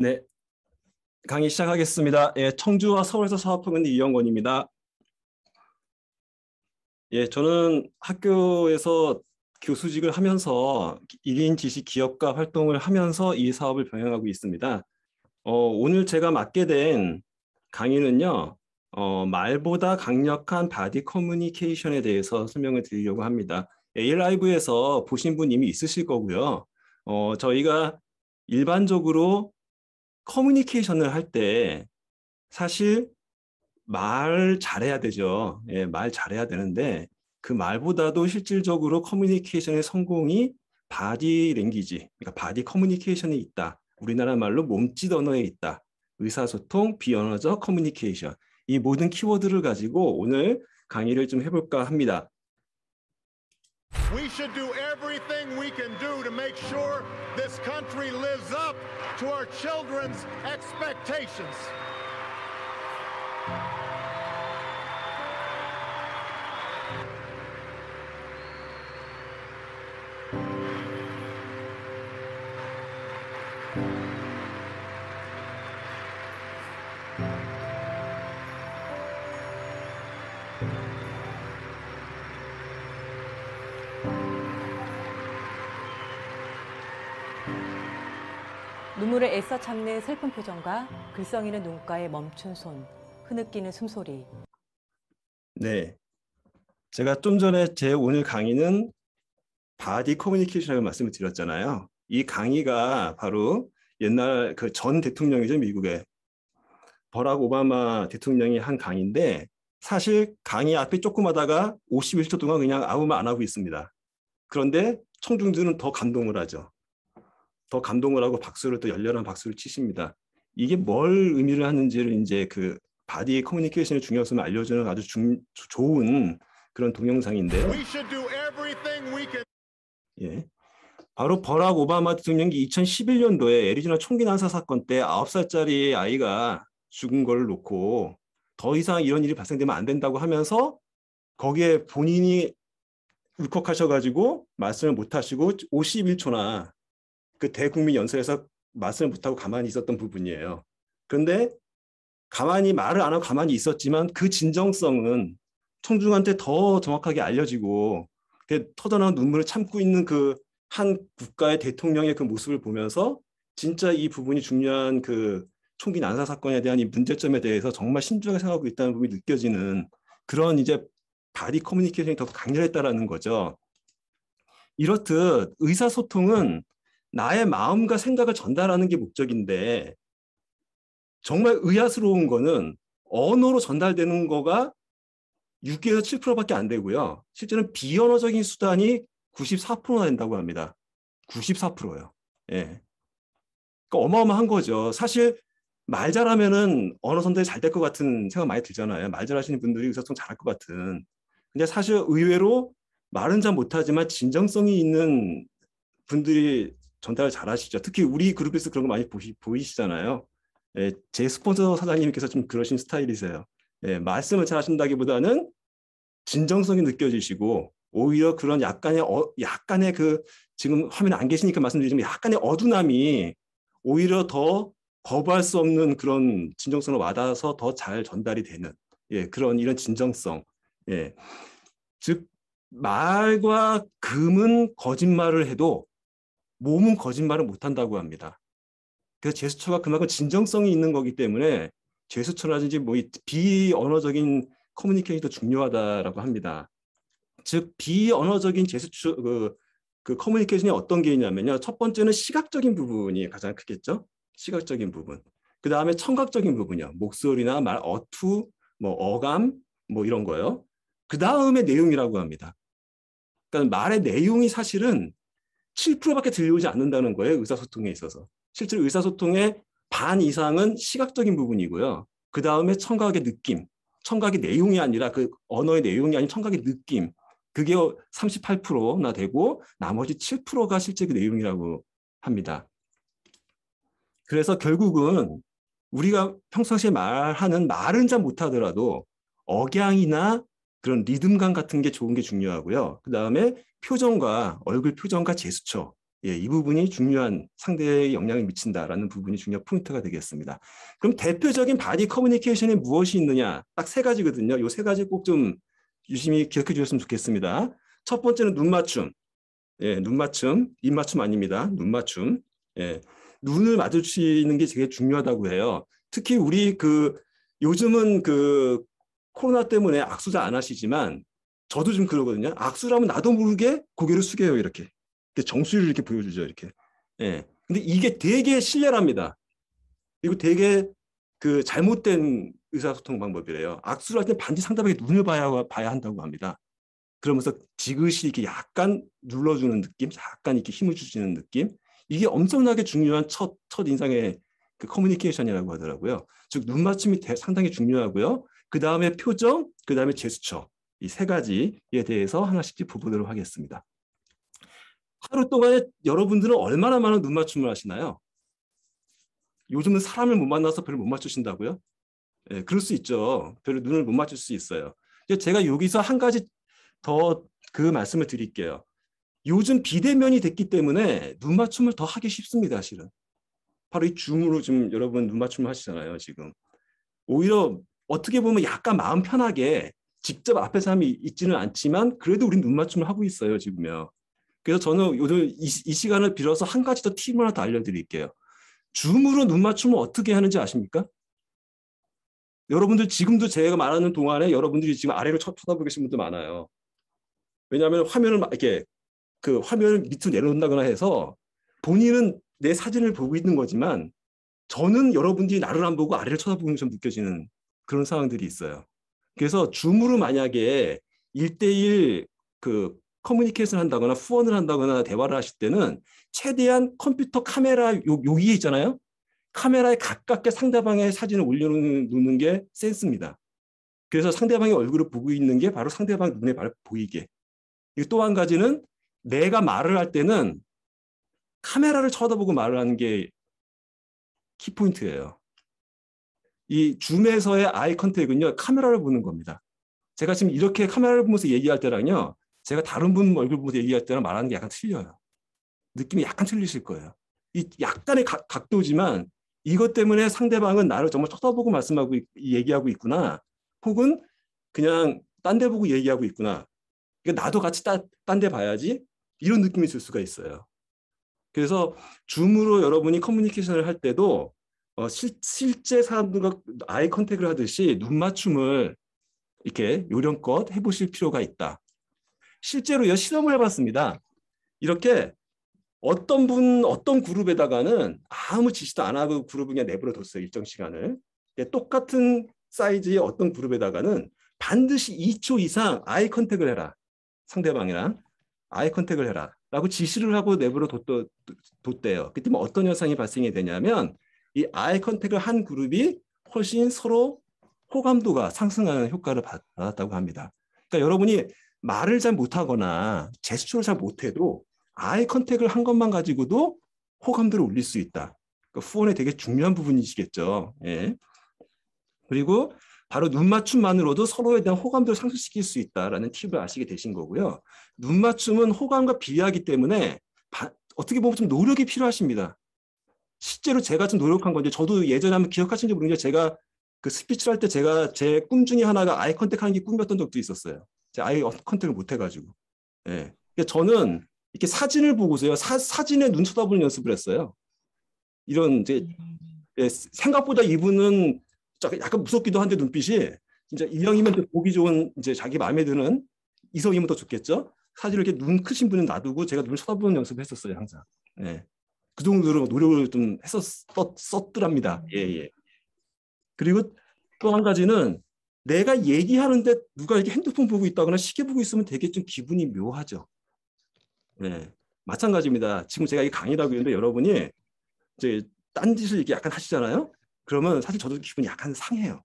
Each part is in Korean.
네, 강의 시작하겠습니다. 예, 청주와 서울에서 사업하고 있는 이영권입니다. 예, 저는 학교에서 교수직을 하면서 1인 지식 기업가 활동을 하면서 이 사업을 병행하고 있습니다. 오늘 제가 맡게 된 강의는요, 말보다 강력한 바디 커뮤니케이션에 대해서 설명을 드리려고 합니다. A라이브에서 보신 분 이미 있으실 거고요. 저희가 일반적으로 커뮤니케이션을 할 때 사실 말 잘해야 되죠. 예, 말 잘해야 되는데 그 말보다도 실질적으로 커뮤니케이션의 성공이 바디 랭귀지, 그러니까 바디 커뮤니케이션에 있다. 우리나라 말로 몸짓 언어에 있다. 의사소통, 비언어적 커뮤니케이션. 이 모든 키워드를 가지고 오늘 강의를 좀 해볼까 합니다. We should do everything we can do to make sure this country lives up to our children's expectations. 눈물을 애써 참는 슬픈 표정과 글썽이는 눈가에 멈춘 손, 흐느끼는 숨소리. 네, 제가 좀 전에 제 오늘 강의는 바디 커뮤니케이션이라고 말씀을 드렸잖아요. 이 강의가 바로 옛날 그 전 대통령이죠, 미국의 버락 오바마 대통령이 한 강의인데 사실 강의 앞에 조금 하다가 51초 동안 그냥 아무 말 안 하고 있습니다. 그런데 청중들은 더 감동을 하죠. 더 감동을 하고 박수를 또 열렬한 박수를 치십니다. 이게 뭘 의미를 하는지를 이제 그 바디 커뮤니케이션의 중요성을 알려주는 아주 좋은 그런 동영상인데요. We should do everything we can. 예. 바로 버락 오바마 대통령이 2011년도에 애리조나 총기 난사 사건 때 9살짜리 아이가 죽은 걸 놓고 더 이상 이런 일이 발생되면 안 된다고 하면서 거기에 본인이 울컥하셔가지고 말씀을 못 하시고 51초나 그 대국민 연설에서 말씀을 못하고 가만히 있었던 부분이에요. 그런데 가만히 말을 안 하고 가만히 있었지만 그 진정성은 청중한테 더 정확하게 알려지고 터져나온 눈물을 참고 있는 그 한 국가의 대통령의 그 모습을 보면서 진짜 이 부분이 중요한 그 총기 난사 사건에 대한 이 문제점에 대해서 정말 신중하게 생각하고 있다는 부분이 느껴지는 그런 이제 바디 커뮤니케이션이 더 강렬했다라는 거죠. 이렇듯 의사소통은 나의 마음과 생각을 전달하는 게 목적인데 정말 의아스러운 거는 언어로 전달되는 거가 6에서 7%밖에 안 되고요. 실제는 비언어적인 수단이 94%나 된다고 합니다. 94%요. 예. 그러니까 어마어마한 거죠. 사실 말 잘하면은 언어 선달이 잘 될 것 같은 생각 많이 들잖아요. 말 잘하시는 분들이 의사소통 잘할 것 같은. 근데 사실 의외로 말은 잘 못하지만 진정성이 있는 분들이 전달을 잘하시죠. 특히 우리 그룹에서 그런 거 많이 보이시잖아요. 예, 제 스폰서 사장님께서 좀 그러신 스타일이세요. 예, 말씀을 잘 하신다기보다는 진정성이 느껴지시고 오히려 그런 약간의 그 지금 화면에 안 계시니까 말씀드리지만 약간의 어두남이 오히려 더 거부할 수 없는 그런 진정성을 와닿아서 더 잘 전달이 되는 예, 그런 이런 진정성. 예. 즉 말과 금은 거짓말을 해도 몸은 거짓말을 못한다고 합니다. 그래서 제스처가 그만큼 진정성이 있는 거기 때문에 제스처라든지 뭐 비언어적인 커뮤니케이션이 더 중요하다라고 합니다. 즉 비언어적인 제스처 그 커뮤니케이션이 어떤 게 있냐면요. 첫 번째는 시각적인 부분이 가장 크겠죠. 시각적인 부분. 그 다음에 청각적인 부분이요. 목소리나 말 어투, 뭐 어감, 뭐 이런 거요. 그 다음에 내용이라고 합니다. 그러니까 말의 내용이 사실은 7%밖에 들려오지 않는다는 거예요. 의사소통에 있어서. 실제로 의사소통의 반 이상은 시각적인 부분이고요. 그 다음에 청각의 느낌. 청각의 내용이 아니라 그 언어의 내용이 아닌 청각의 느낌. 그게 38%나 되고 나머지 7%가 실제 그 내용이라고 합니다. 그래서 결국은 우리가 평상시에 말하는 말은 잘 못하더라도 억양이나 그런 리듬감 같은 게 좋은 게 중요하고요. 그 다음에 표정과 얼굴 표정과 제스처 예, 이 부분이 중요한 상대에 영향을 미친다라는 부분이 중요한 포인트가 되겠습니다. 그럼 대표적인 바디 커뮤니케이션에 무엇이 있느냐? 딱 세 가지거든요. 이 세 가지 꼭 좀 유심히 기억해 주셨으면 좋겠습니다. 첫 번째는 눈 맞춤. 예, 눈 맞춤, 입 맞춤 아닙니다. 눈 맞춤. 예, 눈을 마주치는 게 되게 중요하다고 해요. 특히 우리 요즘은 코로나 때문에 악수 잘 안 하시지만 저도 좀 그러거든요. 악수를 하면 나도 모르게 고개를 숙여요, 이렇게. 정수리를 이렇게 보여주죠, 이렇게. 예. 근데 이게 되게 신뢰랍니다. 그리고 되게 잘못된 의사소통 방법이래요. 악수를 할 때 반드시 상대방의 눈을 봐야 한다고 합니다. 그러면서 지그시 이렇게 약간 눌러주는 느낌, 약간 이렇게 힘을 주시는 느낌. 이게 엄청나게 중요한 첫 인상의 커뮤니케이션이라고 하더라고요. 즉, 눈 맞춤이 상당히 중요하고요. 그 다음에 표정, 그 다음에 제스처. 이 세 가지에 대해서 하나씩 보도록 하겠습니다. 하루 동안에 여러분들은 얼마나 많은 눈 맞춤을 하시나요? 요즘은 사람을 못 만나서 별로 못 맞추신다고요? 예, 그럴 수 있죠. 별로 눈을 못 맞출 수 있어요. 제가 여기서 한 가지 더 말씀을 드릴게요. 요즘 비대면이 됐기 때문에 눈 맞춤을 더 하기 쉽습니다, 실은. 바로 이 줌으로 지금 여러분 눈 맞춤을 하시잖아요, 지금. 오히려 어떻게 보면 약간 마음 편하게 직접 앞에 사람이 있지는 않지만 그래도 우린 눈 맞춤을 하고 있어요, 지금요. 그래서 저는 요즘 이 시간을 빌어서 한 가지 더 팁을 하나 더 알려드릴게요. 줌으로 눈 맞춤을 어떻게 하는지 아십니까? 여러분들 지금도 제가 말하는 동안에 여러분들이 지금 아래로 쳐다보고 계신 분들 많아요. 왜냐하면 화면을 이렇게 화면을 밑으로 내려놓는다거나 해서 본인은 내 사진을 보고 있는 거지만 저는 여러분들이 나를 안 보고 아래를 쳐다보는 것처럼 느껴지는 그런 상황들이 있어요. 그래서 줌으로 만약에 1대1 커뮤니케이션 한다거나 후원을 한다거나 대화를 하실 때는 최대한 컴퓨터 카메라 요 위에 있잖아요. 카메라에 가깝게 상대방의 사진을 올려놓는 게 센스입니다. 그래서 상대방의 얼굴을 보고 있는 게 바로 상대방 눈에 바로 보이게. 또 한 가지는 내가 말을 할 때는 카메라를 쳐다보고 말을 하는 게 키포인트예요. 이 줌에서의 아이 컨택은요, 카메라를 보는 겁니다. 제가 지금 이렇게 카메라를 보면서 얘기할 때랑요, 제가 다른 분 얼굴 보면서 얘기할 때랑 말하는 게 약간 틀려요. 느낌이 약간 틀리실 거예요. 이 약간의 각도지만 이것 때문에 상대방은 나를 정말 쳐다보고 말씀하고 얘기하고 있구나. 혹은 그냥 딴 데 보고 얘기하고 있구나. 그러니까 나도 같이 딴 데 봐야지. 이런 느낌이 들 수가 있어요. 그래서 줌으로 여러분이 커뮤니케이션을 할 때도 실제 사람들과 아이 컨택을 하듯이 눈 맞춤을 이렇게 요령껏 해보실 필요가 있다. 실제로 실험을 해봤습니다. 이렇게 어떤 그룹에다가는 아무 지시도 안 하고 그룹을 그냥 내버려뒀어요. 일정 시간을. 똑같은 사이즈의 어떤 그룹에다가는 반드시 2초 이상 아이 컨택을 해라. 상대방이랑 아이 컨택을 해라. 라고 지시를 하고 내버려뒀대요. 그때면 어떤 현상이 발생이 되냐면 이 아이 컨택을 한 그룹이 훨씬 서로 호감도가 상승하는 효과를 받았다고 합니다. 그러니까 여러분이 말을 잘 못하거나 제스처를 잘 못해도 아이 컨택을 한 것만 가지고도 호감도를 올릴 수 있다. 그러니까 후원의 되게 중요한 부분이시겠죠. 예. 그리고 바로 눈 맞춤만으로도 서로에 대한 호감도를 상승시킬 수 있다라는 팁을 아시게 되신 거고요. 눈 맞춤은 호감과 비례하기 때문에 어떻게 보면 좀 노력이 필요하십니다. 실제로 제가 좀 노력한 건데 저도 예전에 한번 기억하시는지 모르겠는데 제가 스피치를 할 때 제가 제 꿈 중에 하나가 아이 컨택하는 게 꿈이었던 적도 있었어요. 제가 아이 컨택을 못 해가지고. 예. 그러니까 저는 이렇게 사진을 보고서요. 사진에 눈 쳐다보는 연습을 했어요. 이런 이제 생각보다 이분은 약간 무섭기도 한데 눈빛이 진짜 이왕이면 보기 좋은 이제 자기 마음에 드는 이성이면 더 좋겠죠. 사진을 이렇게 눈 크신 분은 놔두고 제가 눈을 쳐다보는 연습을 했었어요 항상. 예. 그 정도로 노력을 좀 썼더랍니다. 예. 그리고 또 한 가지는 내가 얘기하는데 누가 이렇게 핸드폰 보고 있다거나 시계 보고 있으면 되게 좀 기분이 묘하죠. 네, 마찬가지입니다. 지금 제가 이 강의를 하고 있는데 여러분이 이제 딴 짓을 이렇게 약간 하시잖아요. 그러면 사실 저도 기분이 약간 상해요.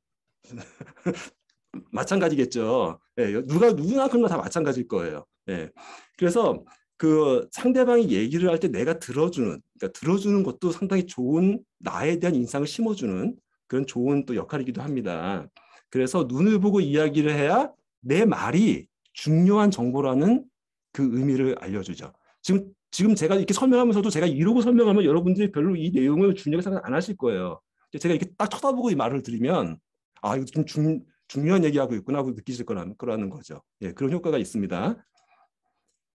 마찬가지겠죠. 네, 누구나 그런 거 다 마찬가지일 거예요. 네. 그래서 상대방이 얘기를 할 때 내가 그러니까 들어주는 것도 상당히 좋은 나에 대한 인상을 심어주는 그런 좋은 또 역할이기도 합니다. 그래서 눈을 보고 이야기를 해야 내 말이 중요한 정보라는 그 의미를 알려주죠. 지금 지금 제가 이렇게 설명하면서도 제가 이러고 설명하면 여러분들이 별로 이 내용을 중요하게 생각 안 하실 거예요. 제가 이렇게 딱 쳐다보고 이 말을 드리면 아 이거 좀 중요한 얘기하고 있구나 하고 느끼실 거라는 거죠. 예, 그런 효과가 있습니다.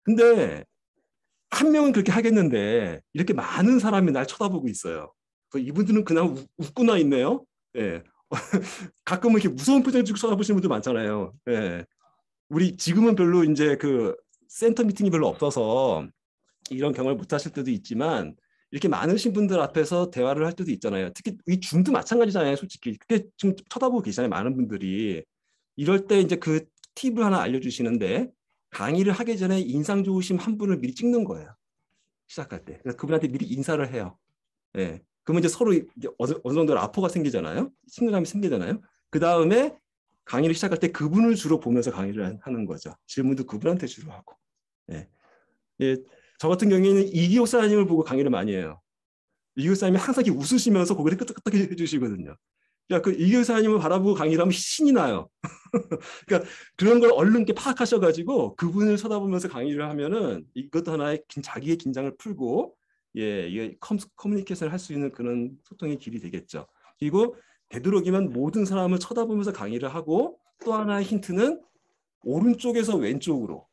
근데 한 명은 그렇게 하겠는데 이렇게 많은 사람이 날 쳐다보고 있어요. 이분들은 그냥 웃고나 있네요. 예. 가끔은 이렇게 무서운 표정 지고 쳐다보시는 분들 많잖아요. 예. 우리 지금은 별로 이제 그 센터 미팅이 별로 없어서 이런 경험을 못 하실 때도 있지만 이렇게 많으신 분들 앞에서 대화를 할 때도 있잖아요. 특히 이 줌도 마찬가지잖아요. 솔직히 그렇게 지금 쳐다보고 계시잖아요. 많은 분들이. 이럴 때 이제 그 팁을 하나 알려주시는데 강의를 하기 전에 인상 좋으신 한 분을 미리 찍는 거예요. 시작할 때. 그래서 그분한테 미리 인사를 해요. 예. 그러면 이제 서로 이제 어느 정도 라포가 생기잖아요. 친근함이 생기잖아요. 그 다음에 강의를 시작할 때 그분을 주로 보면서 강의를 하는 거죠. 질문도 그분한테 주로 하고. 예. 예. 저 같은 경우에는 이기옥 사장님을 보고 강의를 많이 해요. 이기옥 사장님이 항상 이렇게 웃으시면서 고개를 끄덕끄덕 해주시거든요. 그러니까 그 이기옥 사장님을 바라보고 강의를 하면 신이 나요. 그러니까 그런 걸 얼른 이렇게 파악하셔가지고 그분을 쳐다보면서 강의를 하면은 이것도 하나의 자기의 긴장을 풀고 예, 이게 커뮤니케이션을 할 수 있는 그런 소통의 길이 되겠죠. 그리고 되도록이면 모든 사람을 쳐다보면서 강의를 하고 또 하나의 힌트는 오른쪽에서 왼쪽으로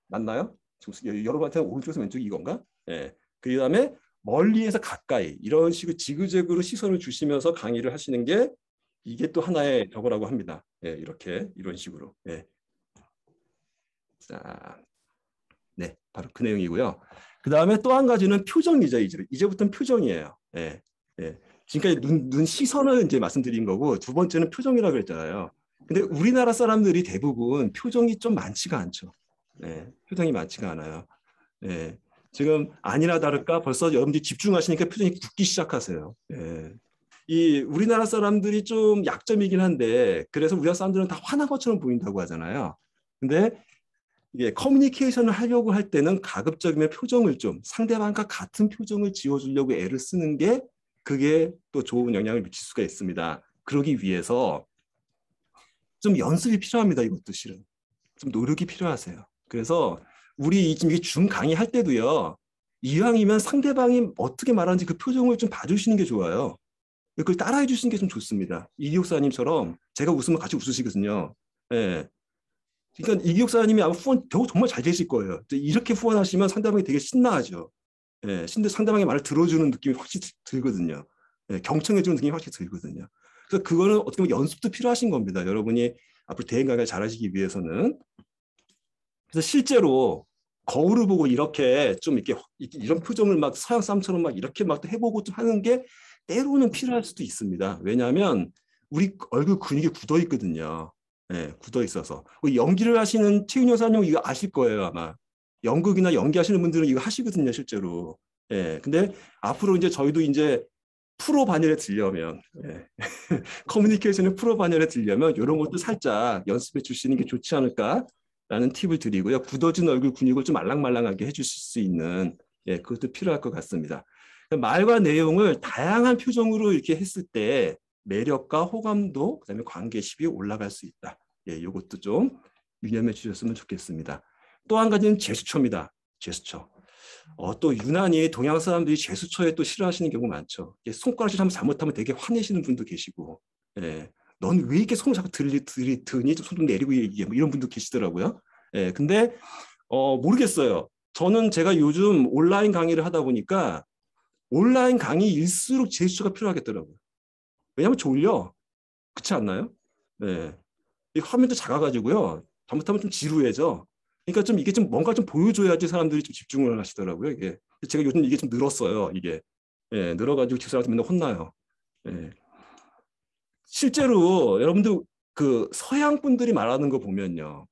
맞나요? 여러분한테는 오른쪽에서 왼쪽이 이건가? 예. 그 다음에 멀리에서 가까이 이런 식으로 지그재그로 시선을 주시면서 강의를 하시는 게 이게 또 하나의 저거라고 합니다. 예, 이렇게 이런 식으로. 예. 자, 네, 바로 그 내용이고요. 그 다음에 또 한 가지는 표정이죠. 이제부터는 표정이에요. 예, 예. 지금까지 눈 시선을 이제 말씀드린 거고 두 번째는 표정이라고 그랬잖아요. 근데 우리나라 사람들이 대부분 표정이 좀 많지가 않죠. 예, 표정이 많지가 않아요. 예, 지금 아니나 다를까 벌써 여러분들이 집중하시니까 표정이 굳기 시작하세요. 예. 이 우리나라 사람들이 좀 약점이긴 한데 그래서 우리나라 사람들은 다 화난 것처럼 보인다고 하잖아요. 근데 이게 커뮤니케이션을 하려고 할 때는 가급적이면 표정을 좀 상대방과 같은 표정을 지어주려고 애를 쓰는 게 그게 또 좋은 영향을 미칠 수가 있습니다. 그러기 위해서 좀 연습이 필요합니다. 이것도 실은. 좀 노력이 필요하세요. 그래서 우리 지금 줌 강의할 때도요. 이왕이면 상대방이 어떻게 말하는지 그 표정을 좀 봐주시는 게 좋아요. 그걸 따라해 주시는 게 좀 좋습니다. 이기옥사님처럼 제가 웃으면 같이 웃으시거든요. 예. 그러니까 이기옥사님이 아마 후원 정말 잘 되실 거예요. 이렇게 후원하시면 상대방이 되게 신나하죠. 예. 상대방의 말을 들어주는 느낌이 확실히 들거든요. 예. 경청해주는 느낌이 확실히 들거든요. 그래서 그거는 어떻게 보면 연습도 필요하신 겁니다. 여러분이 앞으로 대인 강의를 잘하시기 위해서는. 그래서 실제로 거울을 보고 이렇게 좀 이렇게 이런 표정을 막 서양 사람처럼 막 이렇게 막 해보고 좀 하는 게 때로는 필요할 수도 있습니다. 왜냐하면 우리 얼굴 근육이 굳어 있거든요. 네, 굳어 있어서. 연기를 하시는 최윤 여사님 이거 아실 거예요 아마. 연극이나 연기하시는 분들은 이거 하시거든요 실제로. 예, 근데 앞으로 이제 저희도 이제 프로 반열에 들려면 예. 커뮤니케이션의 프로 반열에 들려면 이런 것도 살짝 연습해 주시는 게 좋지 않을까라는 팁을 드리고요. 굳어진 얼굴 근육을 좀 말랑말랑하게 해주실 수 있는 예, 그것도 필요할 것 같습니다. 말과 내용을 다양한 표정으로 이렇게 했을 때 매력과 호감도 그다음에 관계십이 올라갈 수 있다. 예, 이것도 좀 유념해 주셨으면 좋겠습니다. 또 한 가지는 제스처입니다. 제스처. 또 유난히 동양 사람들이 제스처에 또 싫어하시는 경우 많죠. 손가락질 한번 잘못하면 되게 화내시는 분도 계시고, 예, 넌 왜 이렇게 손을 자꾸 들이드니? 손 좀 내리고 얘기해. 뭐 이런 분도 계시더라고요. 예, 근데 모르겠어요. 저는 제가 요즘 온라인 강의를 하다 보니까 온라인 강의일수록 제스처가 필요하겠더라고요. 왜냐하면 졸려. 그렇지 않나요? 네. 이 화면도 작아가지고요. 잘못하면 좀 지루해져. 그러니까 좀 이게 좀 뭔가 좀 보여줘야지 사람들이 좀 집중을 하시더라고요. 이게 제가 요즘 이게 좀 늘었어요. 이게 예, 늘어가지고 집사람한테 맨날 혼나요. 예. 실제로 여러분들 그 서양 분들이 말하는 거 보면요,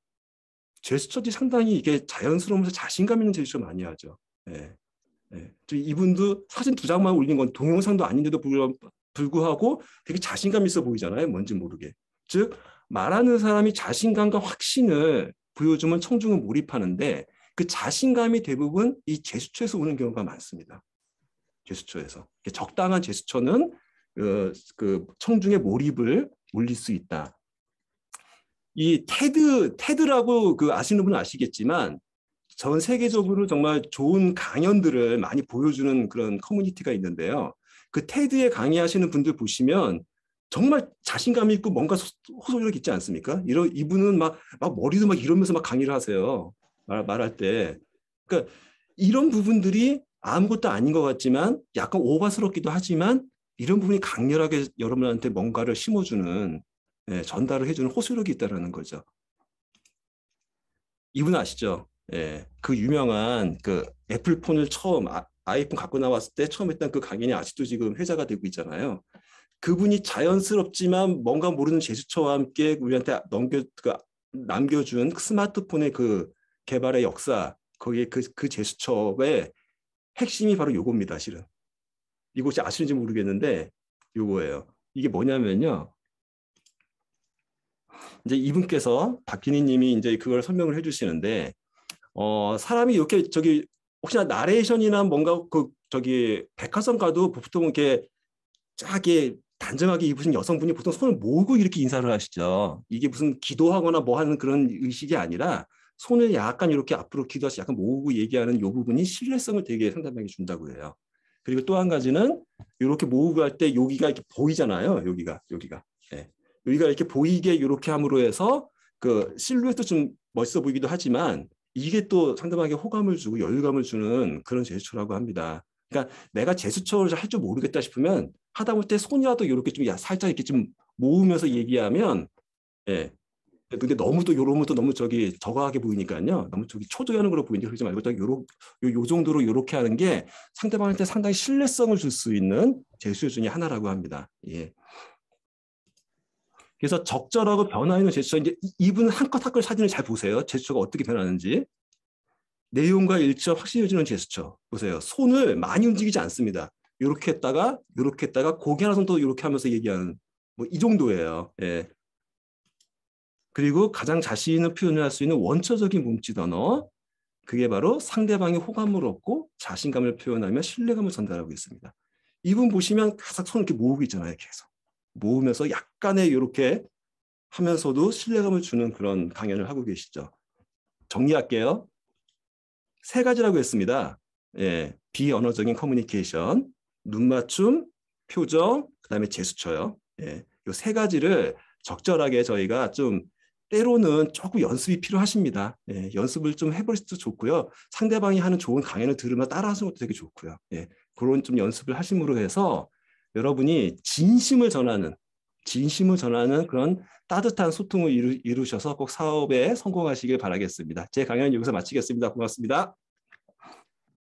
제스처들이 상당히 이게 자연스러우면서 자신감 있는 제스처 많이 하죠. 예. 예. 이분도 사진 2장만 올린 건 동영상도 아닌데도 불구하고 되게 자신감 있어 보이잖아요. 뭔지 모르게. 즉 말하는 사람이 자신감과 확신을 보여주면 청중은 몰입하는데 그 자신감이 대부분 이 제스처에서 오는 경우가 많습니다. 제스처에서. 적당한 제스처는 그 청중의 몰입을 올릴 수 있다. 이 테드라고 그 아시는 분은 아시겠지만 전 세계적으로 정말 좋은 강연들을 많이 보여주는 그런 커뮤니티가 있는데요. 그 테드에 강의하시는 분들 보시면 정말 자신감 있고 뭔가 호소력 있지 않습니까? 이분은 막 머리도 막 이러면서 막 강의를 하세요. 말할 때. 그러니까 이런 부분들이 아무것도 아닌 것 같지만 약간 오바스럽기도 하지만 이런 부분이 강렬하게 여러분한테 뭔가를 심어주는, 전달을 해주는 호소력이 있다는 거죠. 이분 아시죠? 그 유명한 그 애플폰을 처음 아이폰 갖고 나왔을 때 처음 했던 그 강연이 아직도 지금 회자가 되고 있잖아요. 그분이 자연스럽지만 뭔가 모르는 제스처와 함께 우리한테 남겨준 스마트폰의 그 개발의 역사, 거기에 그 제스처의 핵심이 바로 요겁니다, 실은. 이거 혹시 아시는지 모르겠는데 요거예요. 이게 뭐냐면요. 이제 이분께서 박기니님이 이제 그걸 설명을 해주시는데, 사람이 이렇게 혹시나 나레이션이나 뭔가 백화점 가도 보통 이렇게 쫙게 단정하게 입으신 여성분이 보통 손을 모으고 이렇게 인사를 하시죠. 이게 무슨 기도하거나 뭐 하는 그런 의식이 아니라 손을 약간 이렇게 앞으로 기도하시 약간 모으고 얘기하는 이 부분이 신뢰성을 되게 상대방에게 준다고 해요. 그리고 또 한 가지는 이렇게 모으고 할 때 여기가 이렇게 보이잖아요. 여기가. 예. 여기가 이렇게 보이게 이렇게 함으로 해서 그 실루엣도 좀 멋있어 보이기도 하지만 이게 또 상대방에게 호감을 주고 여유감을 주는 그런 제스처라고 합니다. 그러니까 내가 제스처를 할 줄 모르겠다 싶으면 하다 볼 때 손이라도 이렇게 좀 살짝 이렇게 좀 모으면서 얘기하면, 예. 근데 너무 또 요러면 또 너무 저거하게 보이니까요. 너무 초조해하는 걸로 보이니까 그러지 말고 딱 요 정도로 요렇게 하는 게 상대방한테 상당히 신뢰성을 줄 수 있는 제스처 중에 하나라고 합니다. 예. 그래서 적절하고 변화 있는 제스처, 이제 이분 한 컷 한 컷 사진을 잘 보세요. 제스처가 어떻게 변하는지. 내용과 일치가 확실해지는 제스처. 보세요. 손을 많이 움직이지 않습니다. 이렇게 했다가 고개 하나 손도 이렇게 하면서 얘기하는 뭐 이 정도예요. 예. 그리고 가장 자신을 표현할 수 있는 원초적인 몸짓 언어. 그게 바로 상대방의 호감을 얻고 자신감을 표현하며 신뢰감을 전달하고 있습니다. 이분 보시면 계속 손을 이렇게 모으고 있잖아요. 계속. 모으면서 약간의 이렇게 하면서도 신뢰감을 주는 그런 강연을 하고 계시죠. 정리할게요. 3가지라고 했습니다. 예, 비언어적인 커뮤니케이션, 눈맞춤, 표정, 그다음에 제스처요. 예, 이 3가지를 적절하게 저희가 좀 때로는 조금 연습이 필요하십니다. 예, 연습을 좀 해보셔도 좋고요. 상대방이 하는 좋은 강연을 들으면 따라하시는 것도 되게 좋고요. 예, 그런 좀 연습을 하심으로 해서 여러분이 진심을 전하는 그런 따뜻한 소통을 이루셔서 꼭 사업에 성공하시길 바라겠습니다. 제 강연 여기서 마치겠습니다. 고맙습니다.